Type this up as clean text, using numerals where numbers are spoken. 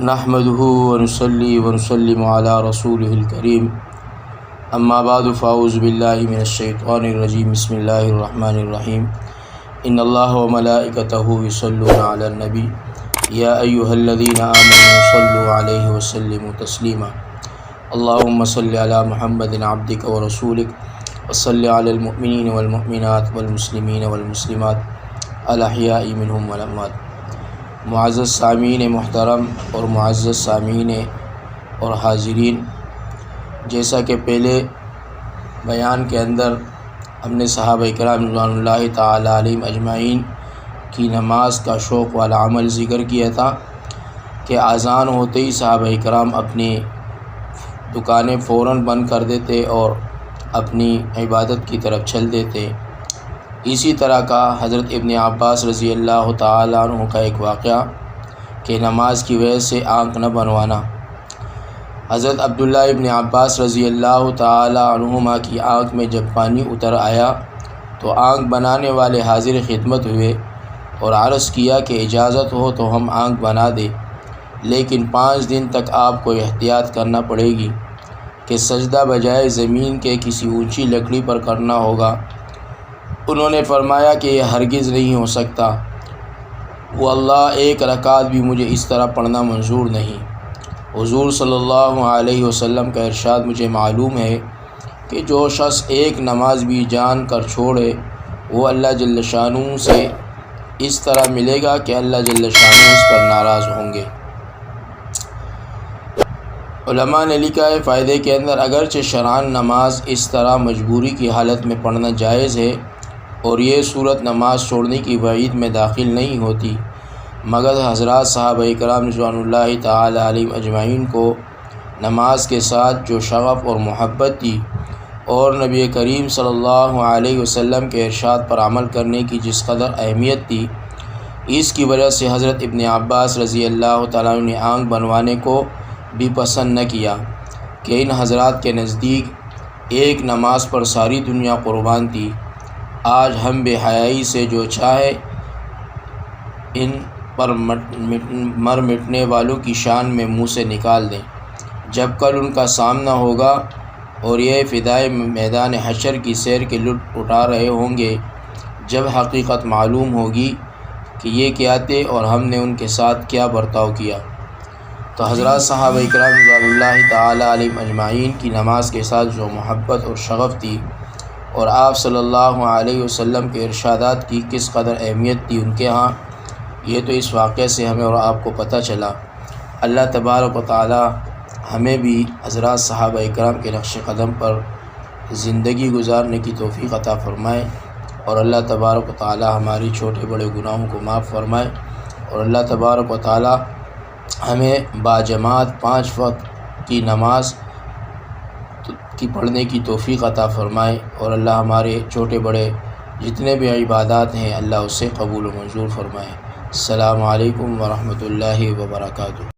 نحمده ونصلي ونسلم على رسوله الكريم اما بعد فاعوذ باللہ من الشیطان الرجیم بسم اللہ الرحمن الرحیم ان اللہ وملائکتہ یصلون علی النبی یا ایہا الذین آمنوا صلوا علیہ وسلموا تسلیما اللہم صل علی محمد عبدک ورسولک وصل علی المؤمنین والمؤمنات والمسلمین والمسلمات الاحیاء منہم والاموات۔ معزز سامعین محترم اور معزز سامعین اور حاضرین، جیسا کہ پہلے بیان کے اندر ہم نے صحابہ کرام رضوان اللہ تعالی علیہم اجمعین کی نماز کا شوق والا عمل ذکر کیا تھا کہ اذان ہوتے ہی صحابہ کرام اپنی دکانیں فوراً بند کر دیتے اور اپنی عبادت کی طرف چل دیتے۔ اسی طرح کا حضرت ابن عباس رضی اللہ تعالی عنہ کا ایک واقعہ کہ نماز کی وجہ سے آنکھ نہ بنوانا۔ حضرت عبداللہ ابن عباس رضی اللہ تعالی عنہما کی آنکھ میں جب پانی اتر آیا تو آنکھ بنانے والے حاضر خدمت ہوئے اور عرض کیا کہ اجازت ہو تو ہم آنکھ بنا دیں، لیکن 5 دن تک آپ کو احتیاط کرنا پڑے گی کہ سجدہ بجائے زمین کے کسی اونچی لکڑی پر کرنا ہوگا۔ انہوں نے فرمایا کہ یہ ہرگز نہیں ہو سکتا، واللہ ایک رکعت بھی مجھے اس طرح پڑھنا منظور نہیں۔ حضور صلی اللہ علیہ وسلم کا ارشاد مجھے معلوم ہے کہ جو شخص ایک نماز بھی جان کر چھوڑے وہ اللہ جل شانہ سے اس طرح ملے گا کہ اللہ جل شانہ اس پر ناراض ہوں گے۔ علماء نے لکھا ہے فائدے کے اندر، اگرچہ شرعاً نماز اس طرح مجبوری کی حالت میں پڑھنا جائز ہے اور یہ صورت نماز چھوڑنے کی وعید میں داخل نہیں ہوتی، مگر حضرات صحابہ کرام رضوان اللہ تعالی علیہم اجمعین کو نماز کے ساتھ جو شغف اور محبت تھی اور نبی کریم صلی اللہ علیہ وسلم کے ارشاد پر عمل کرنے کی جس قدر اہمیت تھی، اس کی وجہ سے حضرت ابن عباس رضی اللہ تعالیٰ عنہ نے آنکھ بنوانے کو بھی پسند نہ کیا کہ ان حضرات کے نزدیک ایک نماز پر ساری دنیا قربان تھی۔ آج ہم بے حیائی سے جو چاہے ان پر مر مٹنے والوں کی شان میں منہ سے نکال دیں، جب کل ان کا سامنا ہوگا اور یہ فدائے میدان حشر کی سیر کے لطف اٹھا رہے ہوں گے، جب حقیقت معلوم ہوگی کہ یہ کیا تھے اور ہم نے ان کے ساتھ کیا برتاؤ کیا۔ تو حضرات صحابہ کرام رضوان اللہ تعالی علیہم اجمعین کی نماز کے ساتھ جو محبت اور شغف تھی اور آپ صلی اللہ علیہ وسلم کے ارشادات کی کس قدر اہمیت تھی ان کے ہاں، یہ تو اس واقعے سے ہمیں اور آپ کو پتہ چلا۔ اللہ تبارک و تعالی ہمیں بھی حضرات صحابہ کرام کے نقش قدم پر زندگی گزارنے کی توفیق عطا فرمائے، اور اللہ تبارک و تعالی ہماری چھوٹے بڑے گناہوں کو معاف فرمائے، اور اللہ تبارک و تعالی ہمیں باجماعت 5 وقت کی نماز کی پڑھنے کی توفیق عطا فرمائے، اور اللہ ہمارے چھوٹے بڑے جتنے بھی عبادات ہیں اللہ اسے قبول و منظور فرمائے۔ السلام علیکم ورحمۃ اللہ وبرکاتہ۔